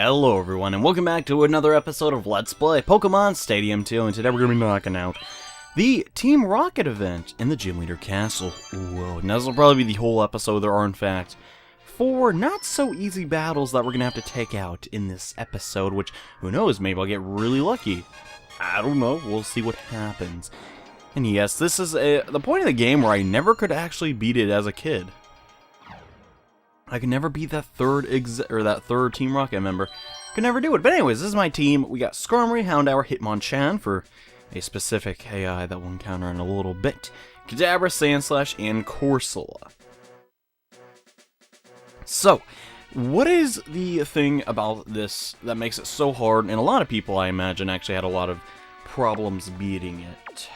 Hello everyone, and welcome back to another episode of Let's Play Pokemon Stadium 2, and today we're going to be knocking out the Team Rocket event in the Gym Leader Castle. Whoa, now this will probably be the whole episode. There are, in fact, 4 not-so-easy battles that we're going to have to take out in this episode, which, who knows, maybe I'll get really lucky. I don't know, we'll see what happens. And yes, this is the point of the game where I never could actually beat it as a kid. I could never beat that third Team Rocket member. Could never do it. But anyways, this is my team. We got Skarmory, Houndour, Hitmonchan for a specific AI that we'll encounter in a little bit. Kadabra, Sandslash, and Corsola. So, what is the thing about this that makes it so hard? And a lot of people, I imagine, actually had a lot of problems beating it.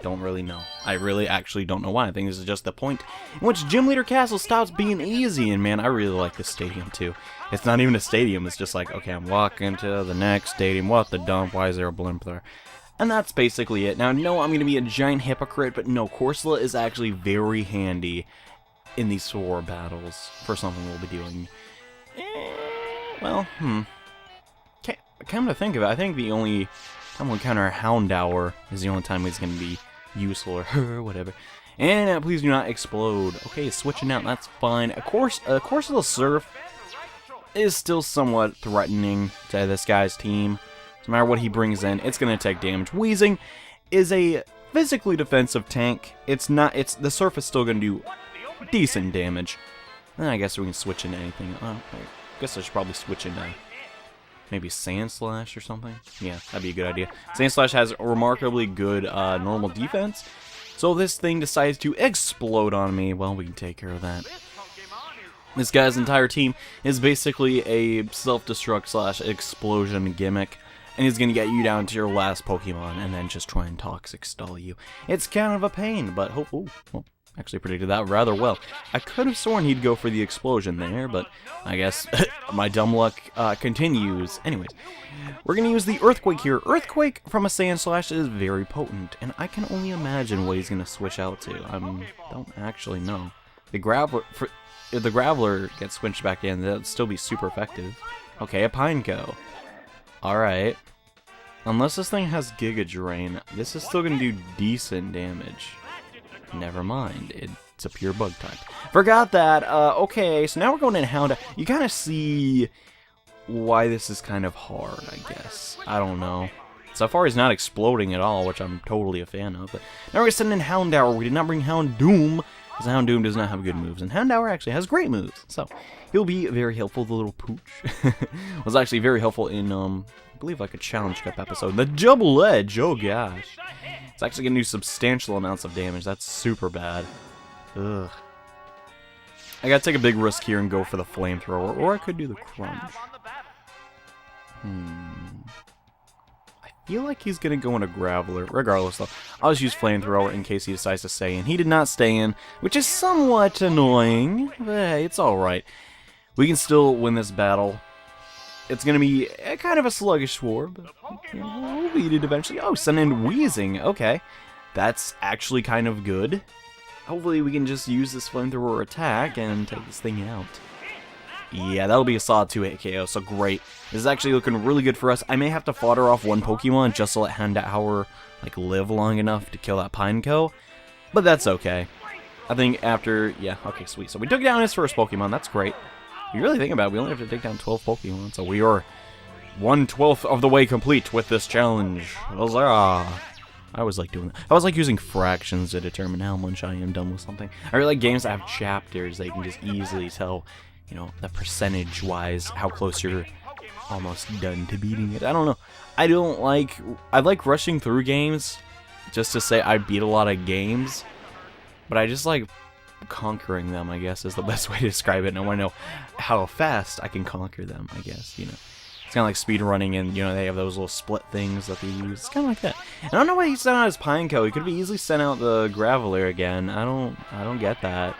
Don't really know. I really actually don't know why. I think this is just the point in which Gym Leader Castle stops being easy, and man, I really like this stadium too. It's not even a stadium, it's just like, okay, I'm walking to the next stadium, what the dump, why is there a blimp there? And that's basically it. Now, no, I'm going to be a giant hypocrite, but no, Corsola is actually very handy in these 4 battles for something we'll be doing. Well, come to think of it, I think the only time we'll encounter a Houndour is the only time he's going to be useful or whatever. And please do not explode. Okay, switching out, that's fine. Of course, the Surf is still somewhat threatening to this guy's team. No matter what he brings in, it's going to take damage. Wheezing is a physically defensive tank. The Surf is still going to do decent damage. And I guess we can switch into anything. I guess I should probably switch into maybe Sandslash or something? Yeah, that'd be a good idea. Sandslash has a remarkably good normal defense. So if this thing decides to explode on me, well, we can take care of that. This guy's entire team is basically a self-destruct / explosion gimmick. And he's going to get you down to your last Pokemon and then just try and Toxic Stall you. It's kind of a pain, but well, actually predicted that rather well. I could have sworn he'd go for the explosion there, but I guess my dumb luck continues. Anyways, we're going to use the Earthquake here. Earthquake from a Sandslash is very potent, and I can only imagine what he's going to switch out to. I don't actually know. The Graveler, if the Graveler gets switched back in, that'd still be super effective. Okay, a Pineco. Alright. Unless this thing has Giga Drain, this is still going to do decent damage. Never mind, it's a pure bug type. Forgot that. Okay, so now we're going in Houndour. You kind of see why this is kind of hard, I guess. I don't know. So far, he's not exploding at all, which I'm totally a fan of. But now we're going to send in Houndour. We did not bring Houndoom, because Houndoom does not have good moves. And Houndour actually has great moves, so he'll be very helpful. The little pooch was actually very helpful in, I believe, like a Challenge Cup episode. The Double Edge, oh gosh. It's actually going to do substantial amounts of damage. That's super bad. Ugh. I gotta take a big risk here and go for the Flamethrower, or I could do the Crunch. I feel like he's going to go into Graveler. Regardless, though, I'll just use Flamethrower in case he decides to stay in. He did not stay in, which is somewhat annoying, but hey, it's alright. We can still win this battle. It's going to be kind of a sluggish war, but we'll beat it eventually. Oh, send in Wheezing. Okay. That's actually kind of good. Hopefully we can just use this Flamethrower attack and take this thing out. Yeah, that'll be a solid 2-hit KO, so great. This is actually looking really good for us. I may have to fodder off one Pokemon just to let Houndour live long enough to kill that Pineco, but that's okay. I think after, yeah, okay, sweet. So we took down his first Pokemon, that's great. If you really think about it, we only have to take down 12 Pokemon, so we are 1/12 of the way complete with this challenge. Huzzah! I always like doing that. I always like using fractions to determine how much I am done with something. I really like games that have chapters that you can just easily tell, you know, the percentage-wise, how close you're almost done to beating it. I don't know. I like rushing through games just to say I beat a lot of games, but I just like conquering them, I guess, is the best way to describe it, and I want to know how fast I can conquer them, I guess, you know. It's kind of like speed running, and, you know, they have those little split things that they use. It's kind of like that. And I don't know why he sent out his Pineco. He could have easily sent out the Graveler again. I don't get that.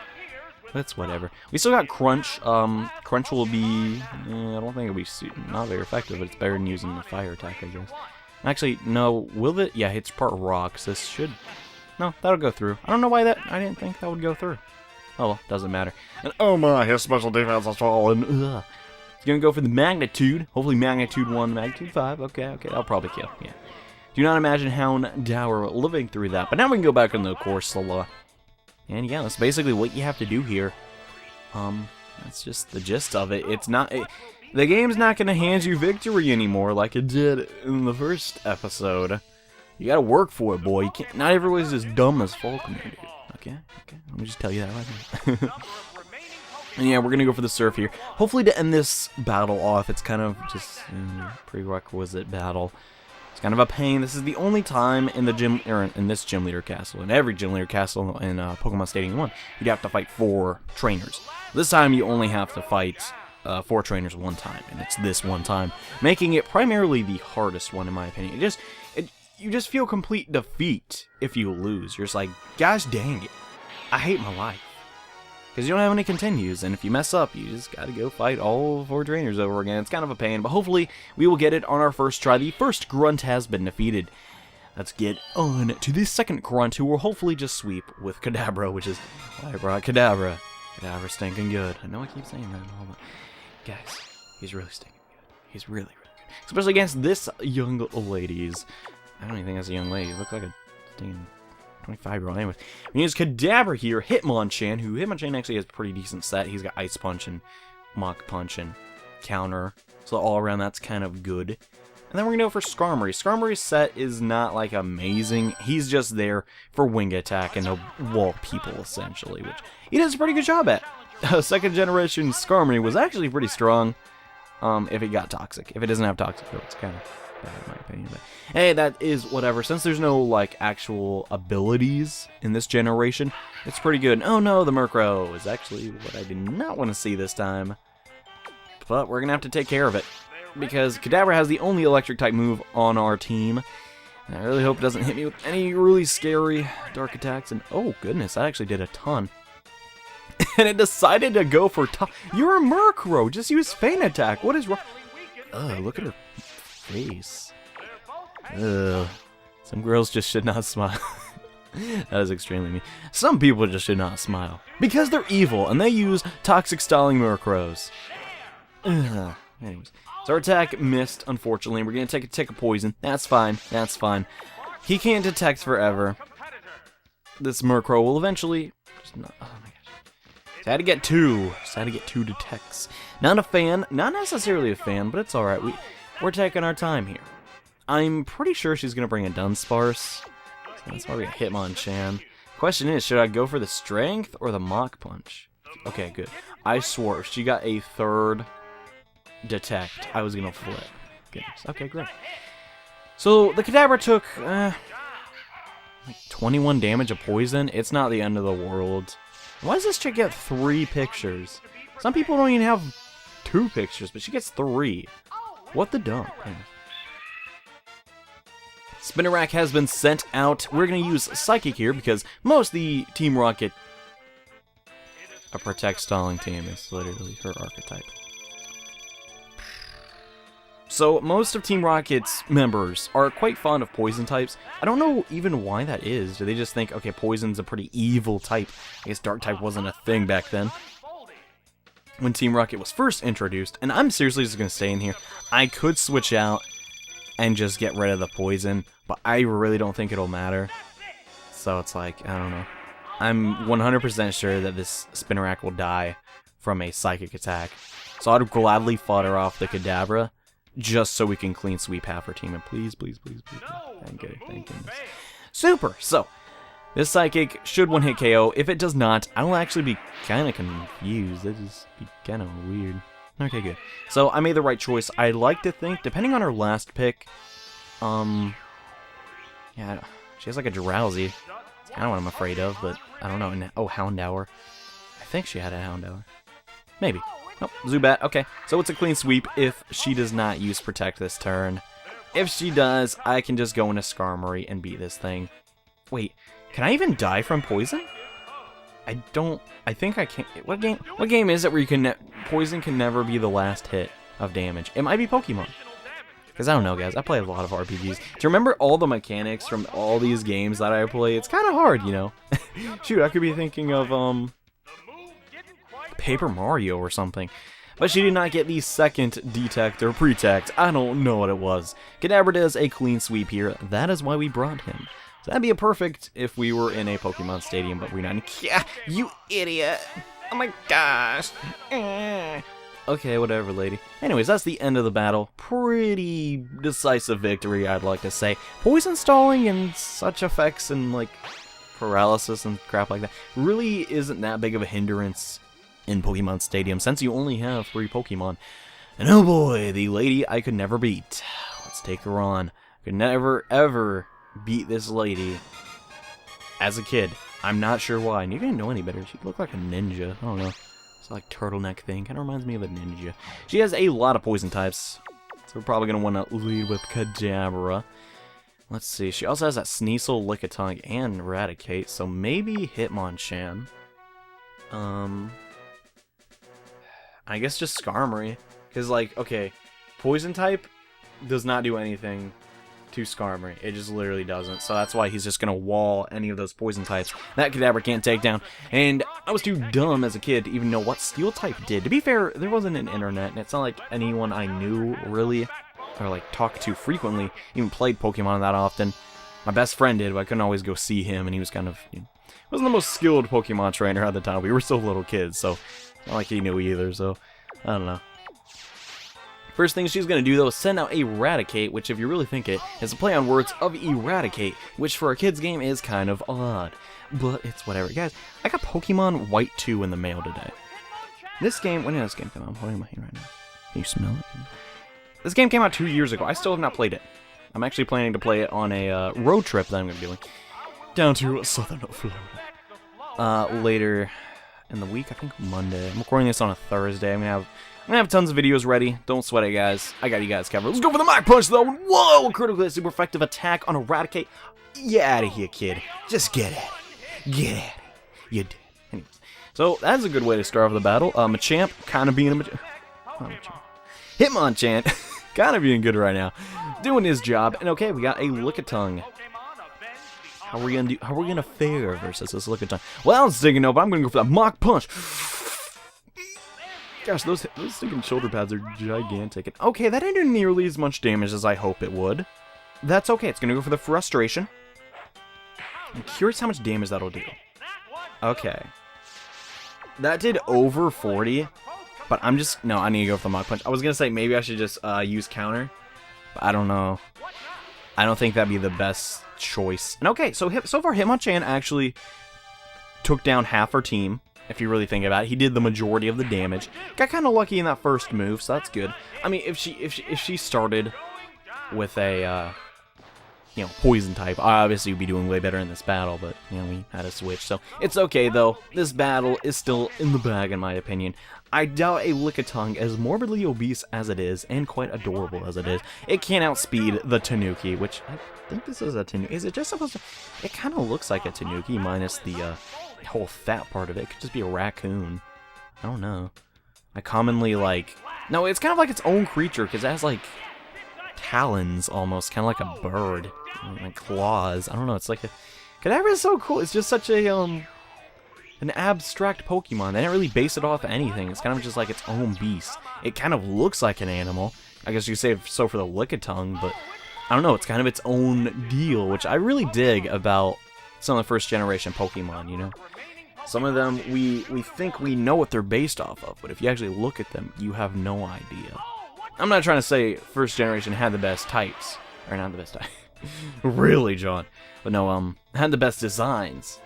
That's whatever. We still got Crunch. Crunch will be, I don't think it'll be not very effective, but it's better than using the fire attack, I guess. Actually, no, will it? Yeah, it's part rocks. This should, no, that'll go through. I don't know why I didn't think that would go through. Oh well, doesn't matter. And oh my, his special defense has fallen. Ugh. He's going to go for the magnitude. Hopefully magnitude 1, magnitude 5. Okay, that'll probably kill. Yeah. Do not imagine Houndour living through that. But now we can go back into the Corsola. And yeah, that's basically what you have to do here. That's just the gist of it. It's not... the game's not going to hand you victory anymore like it did in the first episode. You gotta work for it, boy. You can't, not everyone's as dumb as Falconer, dude. Okay. Let me just tell you that right now. And yeah, we're gonna go for the surf here. Hopefully to end this battle off, it's kind of just a prerequisite battle. It's kind of a pain. This is the only time in the gym, or in this gym leader castle, in every gym leader castle in Pokemon Stadium 1, you'd have to fight 4 trainers. This time you only have to fight 4 trainers one time, and it's this one time, making it primarily the hardest one in my opinion. You just feel complete defeat if you lose. You're just like, gosh dang it, I hate my life. Because you don't have any continues, and if you mess up, you just gotta go fight all 4 trainers over again. It's kind of a pain, but hopefully we will get it on our first try. The first grunt has been defeated. Let's get on to the second grunt, who will hopefully just sweep with Kadabra, which is why I brought Kadabra. Kadabra's stinking good. I know I keep saying that and all, but guys, he's really stinking good. He's really, really good. Especially against this young ladies. I don't even think that's a young lady. You look like a dang 25-year-old. Anyways, we use Kadabra here. Hitmonchan, who Hitmonchan actually has a pretty decent set. He's got Ice Punch and Mach Punch and Counter. So all around that's kind of good. And then we're going to go for Skarmory. Skarmory's set is not like amazing. He's just there for wing attack and to wall people essentially, which he does a pretty good job at. Second generation Skarmory was actually pretty strong if it got toxic. If it doesn't have toxic, it's kind of bad in my opinion, but hey, that is whatever. Since there's no like actual abilities in this generation, it's pretty good. Oh no, the Murkrow is actually what I did not want to see this time, but we're gonna have to take care of it because Kadabra has the only electric type move on our team, and I really hope it doesn't hit me with any really scary dark attacks. And oh goodness, that actually did a ton. And it decided to go for You're a Murkrow, just use Feint Attack. What is wrong? Look at her face. Ugh. Some girls just should not smile. That is extremely mean. Some people just should not smile. Because they're evil, and they use toxic styling Murkrows. Anyways. So our attack missed, unfortunately. We're going to take a tick of poison. That's fine. That's fine. He can't detect forever. This Murkrow will eventually... oh my gosh. Just had to get 2. Just had to get 2 detects. Not a fan. Not necessarily a fan, but it's alright. We're taking our time here. I'm pretty sure she's going to bring a Dunsparce. So that's why we got Hitmonchan. Question is, should I go for the Strength or the Mach Punch? Okay, good. I swore if she got a 3rd Detect, I was going to flip. Goodness. Okay, great. So the Kadabra took like 21 damage of poison. It's not the end of the world. Why does this chick get 3 pictures? Some people don't even have 2 pictures, but she gets 3. What the dump? Spinarak has been sent out. We're going to use Psychic here because most of the Team Rocket a Protect Stalling team is literally her archetype. So most of Team Rocket's members are quite fond of poison types. I don't know even why that is. Do they just think, okay, poison's a pretty evil type? I guess dark type wasn't a thing back then when Team Rocket was first introduced. And I'm seriously just going to stay in here. I could switch out and just get rid of the poison, but I really don't think it'll matter. So it's like, I don't know. I'm 100% sure that this Spinarak will die from a psychic attack. So I'd gladly fodder off the Kadabra just so we can clean sweep half our team. And please, please, please, please. Thank you. Thank goodness. Super! So, this Psychic should one-hit KO. If it does not, I'll actually be kind of confused. That'd just be kind of weird. Okay, good. So, I made the right choice. I like to think, depending on her last pick, yeah, she has like a Drowsy. It's kind of what I'm afraid of, but I don't know. Oh, Houndour. I think she had a Houndour. Maybe. Oh, Zubat. Okay, so it's a clean sweep if she does not use Protect this turn. If she does, I can just go into Skarmory and beat this thing. Wait, can I even die from poison? I think I can't. What game is it where you can poison can never be the last hit of damage? It might be Pokemon. Because I don't know, guys. I play a lot of RPGs. To remember all the mechanics from all these games that I play, it's kind of hard, you know. Shoot, I could be thinking of Paper Mario or something. but she did not get the second detect or pretect. I don't know what it was. Kadabra does a clean sweep here. That is why we brought him. So that'd be a perfect if we were in a Pokemon Stadium, but we're not. Yeah, you idiot. Oh my gosh. Okay, whatever, lady. Anyways, that's the end of the battle. Pretty decisive victory, I'd like to say. Poison stalling and such effects and, like, paralysis and crap like that really isn't that big of a hindrance in Pokemon Stadium, since you only have 3 Pokemon. And oh boy, the lady I could never beat. Let's take her on. I could never, ever beat this lady as a kid. I'm not sure why. And you didn't know any better. She looked like a ninja. I don't know. Like turtleneck thing. Kind of reminds me of a ninja. She has a lot of poison types, so we're probably going to want to lead with Kadabra. Let's see. She also has that Sneasel, Lickitung, and Eradicate, so maybe Hitmonchan. I guess just Skarmory. Because, like, okay, poison type does not do anything to Skarmory. It just literally doesn't. So that's why he's just going to wall any of those poison types that Kadabra can't take down. And I was too dumb as a kid to even know what steel type did. To be fair, there wasn't an internet, and it's not like anyone I knew really, or like talked to frequently, even played Pokemon that often. My best friend did, but I couldn't always go see him, and he was kind of, you know, wasn't the most skilled Pokemon trainer at the time. We were still little kids, so not like he knew either, so I don't know. First thing she's going to do, though, is send out Eradicate, which, if you really think it, is a play on words of Eradicate, which for a kid's game is kind of odd. But it's whatever. Guys, I got Pokemon White 2 in the mail today. This game, when did this game come out? I'm holding my hand right now. Can you smell it? This game came out 2 years ago. I still have not played it. I'm actually planning to play it on a road trip that I'm going to be doing down to southern Florida. Later in the week, I think Monday. I'm recording this on a Thursday. I'm going to have tons of videos ready. Don't sweat it, guys. I got you guys covered. Let's go for the Mach Punch, though. Whoa! Critically super effective attack on Eradicate. Get out of here, kid. Just get at it. Get at it. You did. Anyways. So, that's a good way to start off the battle. Machamp, kind of being a Machamp. Hitmonchan, kind of being good right now. Doing his job. And okay, we got a Lickitung. How are we gonna fare versus this Lickitung? Well, I was thinking no, but I'm gonna go for that Mach Punch. Gosh, those stinking shoulder pads are gigantic. And okay, that didn't do nearly as much damage as I hope it would. That's okay. It's gonna go for the Frustration. I'm curious how much damage that'll do. Okay. That did over 40, but I'm just... No, I need to go for the Mach Punch. I was gonna say maybe I should just use Counter, but I don't know. I don't think that'd be the best choice. And okay, so far Hitmonchan actually took down half our team. If you really think about it, he did the majority of the damage. Got kind of lucky in that first move, so that's good. I mean, if she started with a you know, poison type, obviously would be doing way better in this battle. But you know, we had to switch, so it's okay though. This battle is still in the bag, in my opinion. I doubt a Lickitung, as morbidly obese as it is, and quite adorable as it is, it can't outspeed the Tanuki, which I think this is a Tanuki. Is it just supposed to... It kind of looks like a Tanuki, minus the whole fat part of it. It could just be a raccoon. I don't know. I commonly, like... No, it's kind of like its own creature, because it has, like, talons, almost, kind of like a bird. Like claws. I don't know, it's like a... Kadabra is so cool. It's just such a, an abstract Pokemon. They didn't really base it off anything. It's kind of just like its own beast. It kind of looks like an animal. I guess you could say so for the Lickitung, but I don't know. It's kind of its own deal, which I really dig about some of the first generation Pokemon, you know? Some of them, we think we know what they're based off of, but if you actually look at them, you have no idea. I'm not trying to say first generation had the best types. Or not the best types. Really, John. But no, had the best designs.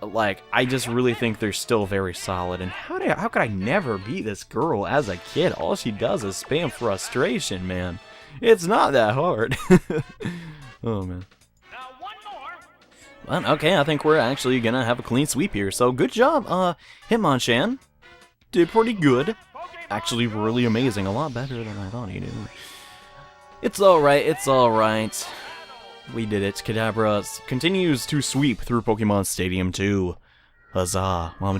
Like, I just really think they're still very solid. And how could I never beat this girl as a kid? All she does is spam frustration, man. It's not that hard. Oh, man. But, okay, I think we're actually gonna have a clean sweep here. So, good job, Hitmonchan. Did pretty good. Actually, really amazing. A lot better than I thought he'd do. It's alright, it's alright. We did it. Kadabra continues to sweep through Pokemon Stadium 2. Huzzah. Well,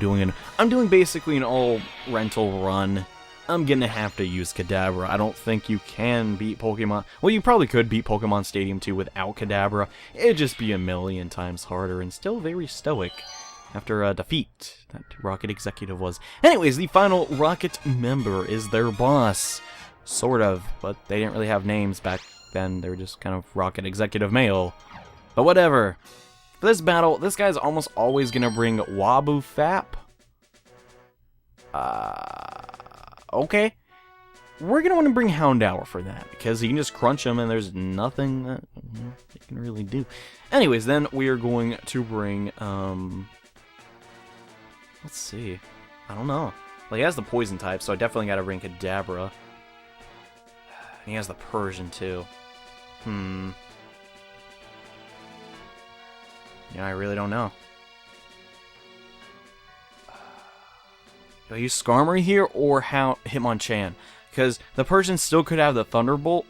I'm doing basically an all rental run. I'm gonna have to use Kadabra. I don't think you can beat Pokemon... Well, you probably could beat Pokemon Stadium 2 without Kadabra. It'd just be a million times harder and still very stoic. after a defeat that Rocket Executive was. Anyways, the final Rocket member is their boss. Sort of, but they didn't really have names back then. They were just kind of Rocket Executive male. But whatever. For this battle, this guy's almost always gonna bring Wobuffap. Okay. We're gonna want to bring Houndour for that, because he can just crunch him and there's nothing that he can really do. Anyways, then we are going to bring, let's see. I don't know. Well, he has the poison type, so I definitely gotta bring Kadabra. And he has the Persian, too. Yeah, I really don't know. Do I use Skarmory here or Hitmonchan? Because the Persian still could have the Thunderbolt,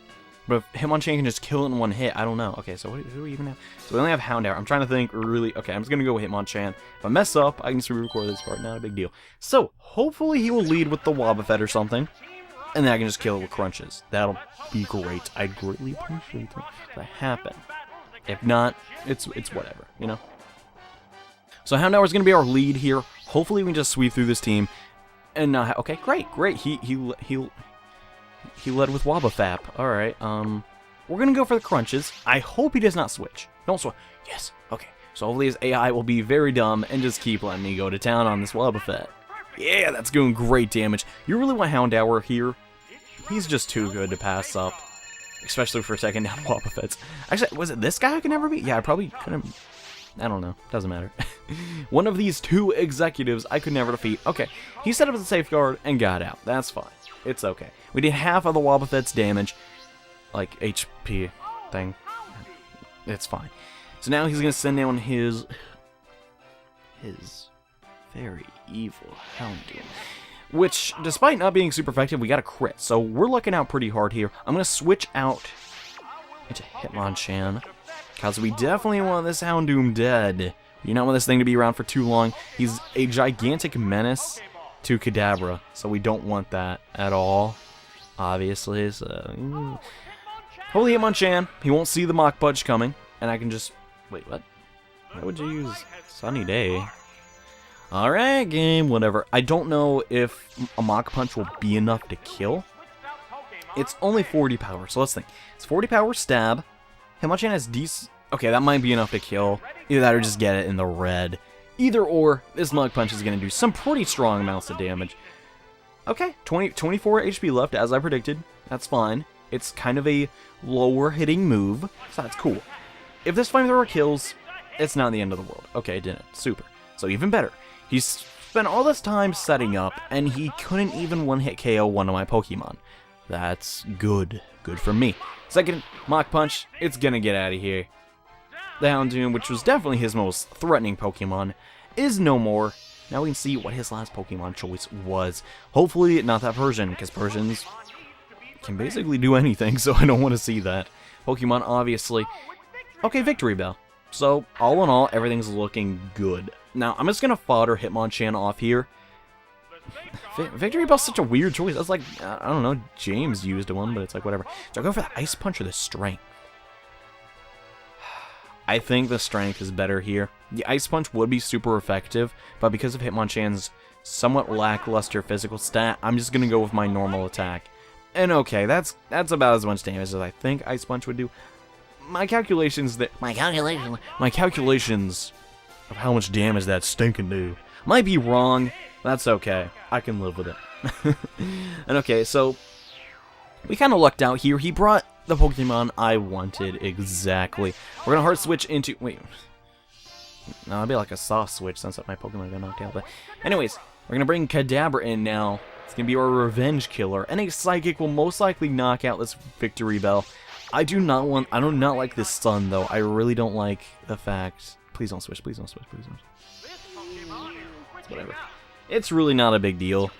but if Hitmonchan can just kill it in one hit, I don't know. Okay, so who do we even have? So we only have Houndour. I'm trying to think really. Okay, I'm just going to go with Hitmonchan. If I mess up, I can just re-record this part. Not a big deal. So, hopefully he will lead with the Wobuffap or something, and then I can just kill it with Crunches. That'll be great. I'd greatly appreciate it if that happened. If not, it's whatever, you know? So Houndour is going to be our lead here. Hopefully we can just sweep through this team. And okay, great. He led with Wobuffap. All right. We're gonna go for the crunches. I hope he does not switch. Don't switch. Yes. Okay. So hopefully his AI will be very dumb and just keep letting me go to town on this Wobuffap. Yeah, that's doing great damage. You really want Houndour here. He's just too good to pass up, especially for second down Wobuffets. Actually, was it this guy I could never beat? Yeah, I probably couldn't. I don't know. Doesn't matter. One of these two executives I could never defeat. Okay, he set up the safeguard and got out. That's fine. It's okay. We did half of the Wobuffet's damage, like HP thing. It's fine. So now he's gonna send down his very evil Houndour, which, despite not being super effective, we got a crit. So we're looking out pretty hard here. I'm gonna switch out into Hitmonchan, because we definitely want this Houndour dead. You don't want this thing to be around for too long. He's a gigantic menace to Kadabra, so we don't want that at all, obviously. So, holy Hitmonchan, he won't see the Mach Punch coming, and I can just... Wait, what? Why would you use Sunny Day? Alright, game, whatever. I don't know if a Mach Punch will be enough to kill. It's only 40 power, so let's think. It's 40 power stab. Hitmonchan has decent... Okay, that might be enough to kill. Either that or just get it in the red. Either or, this Mach Punch is going to do some pretty strong amounts of damage. Okay, 24 HP left, as I predicted. That's fine. It's kind of a lower hitting move, so that's cool. If this Flamethrower kills, it's not the end of the world. Okay, it didn't. Super. So even better. He's spent all this time setting up, and he couldn't even one-hit KO one of my Pokemon. That's good. Good for me. Second Mach Punch, it's gonna get out of here. The Houndour, which was definitely his most threatening Pokemon, is no more. Now we can see what his last Pokemon choice was. Hopefully not that Persian, because Persians can basically do anything, so I don't want to see that. Pokemon, obviously. Okay, Victory Bell. So, all in all, everything's looking good. Now, I'm just going to fodder Hitmonchan off here. Victory Bell's such a weird choice. That's like, I don't know, James used one, but it's like, whatever. So I go for the Ice Punch or the Strength? I think the Strength is better here. The Ice Punch would be super effective, but because of Hitmonchan's somewhat lackluster physical stat, I'm just going to go with my normal attack. And okay, that's about as much damage as I think Ice Punch would do. My calculations of how much damage that stink can do might be wrong. That's okay. I can live with it. And okay, so we kind of lucked out here. He brought the Pokemon I wanted exactly. We're gonna hard switch into... Wait. No, it'll be like a soft switch since my Pokemon got knocked out. But anyways, we're gonna bring Kadabra in now. It's gonna be our revenge killer. And a Psychic will most likely knock out this Victory Bell. I do not like this Sun, though. I really don't like the fact... Please don't switch, please don't switch, please don't switch. It's whatever. It's really not a big deal.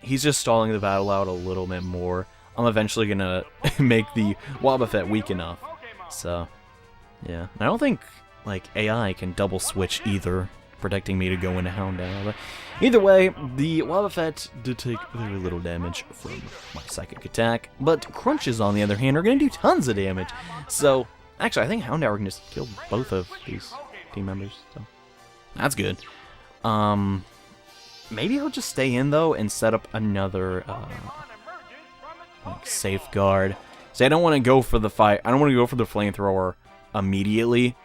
He's just stalling the battle out a little bit more. I'm eventually gonna make the Wobuffap weak enough. So, yeah. I don't think, like, AI can double switch either, protecting me to go into Houndour. But either way, the Wobuffap did take very little damage from my Psychic attack, but Crunches, on the other hand, are gonna do tons of damage. So, actually, I think Houndour can just kill both of these team members. So, that's good. Maybe he'll just stay in, though, and set up another, like, safeguard. See, I don't want to go for the fight. I don't want to go for the flamethrower immediately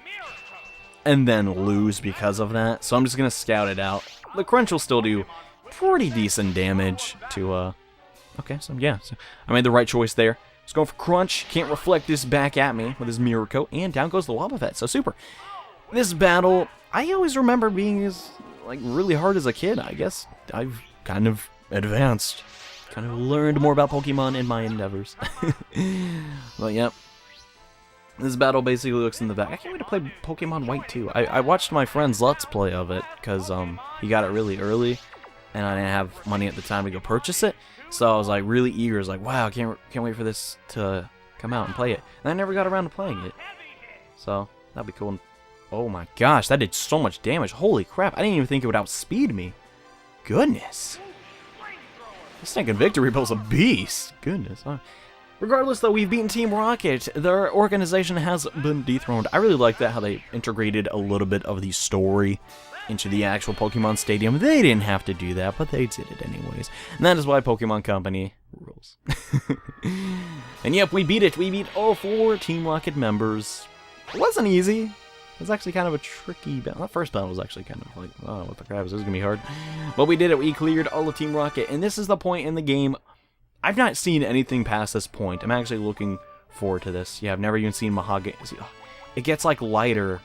and then lose because of that. So I'm just going to scout it out. The crunch will still do pretty decent damage to, okay, so yeah. So I made the right choice there. Just going for crunch. Can't reflect this back at me with his mirror coat. And down goes the Wobuffap. So super. This battle, I always remember being like really hard as a kid. I guess I've kind of advanced. Kind of learned more about Pokemon in my endeavors. But yep. This battle basically looks in the back. I can't wait to play Pokemon White 2. I watched my friend's Let's Play of it because he got it really early and I didn't have money at the time to go purchase it. So I was like really eager. I was like, wow, can't wait for this to come out and play it. And I never got around to playing it. So that'd be cool. Oh my gosh, that did so much damage. Holy crap, I didn't even think it would outspeed me. Goodness. This stinking Victory Bell's a beast. Goodness. Regardless, though, we've beaten Team Rocket. Their organization has been dethroned. I really like that, how they integrated a little bit of the story into the actual Pokemon Stadium. They didn't have to do that, but they did it anyways. And that is why Pokemon Company rules. And yep, we beat it. We beat all 4 Team Rocket members. It wasn't easy. It was actually kind of a tricky battle. That first battle was actually kind of like, oh, what the crap, this is going to be hard. But we did it. We cleared all of Team Rocket. And this is the point in the game. I've not seen anything past this point. I'm actually looking forward to this. Yeah, I've never even seen Mahogany. It gets like lighter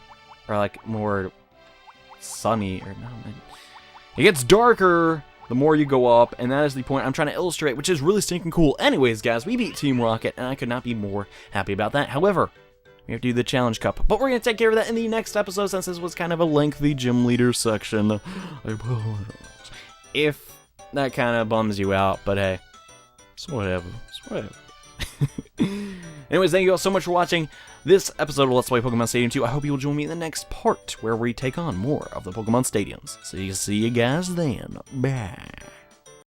or like more sunny. Or no, it gets darker the more you go up. And that is the point I'm trying to illustrate, which is really stinking cool. Anyways, guys, we beat Team Rocket. And I could not be more happy about that. However, we have to do the Challenge Cup. But we're going to take care of that in the next episode since this was kind of a lengthy gym leader section. If that kind of bums you out, but hey, it's whatever. It's whatever. Anyways, thank you all so much for watching this episode of Let's Play Pokemon Stadium 2. I hope you will join me in the next part where we take on more of the Pokemon Stadiums. So see you guys then. Bye.